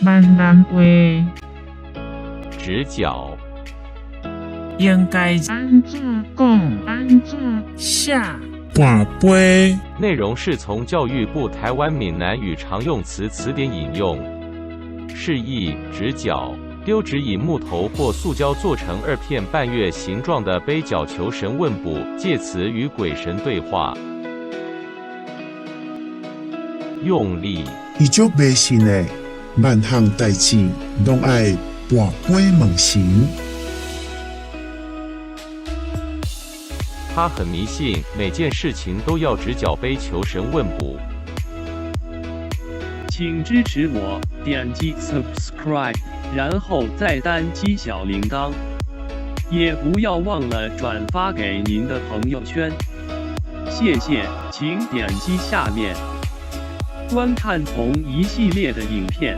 万难为，直角，应该安怎讲？安怎下跋杯，内容是从教育部台湾闽南语常用词词典引用，释义直角。丢掷以木头或塑胶做成2片半月形状的杯角求神问卜，借此与鬼神对话。用力，伊足迷信的，万项代志拢爱跋杯问神。他很迷信，每件事情都要直角杯求神问卜。请支持我，点击 subscribe， 然后再单击小铃铛，也不要忘了转发给您的朋友圈。谢谢，请点击下面观看同一系列的影片。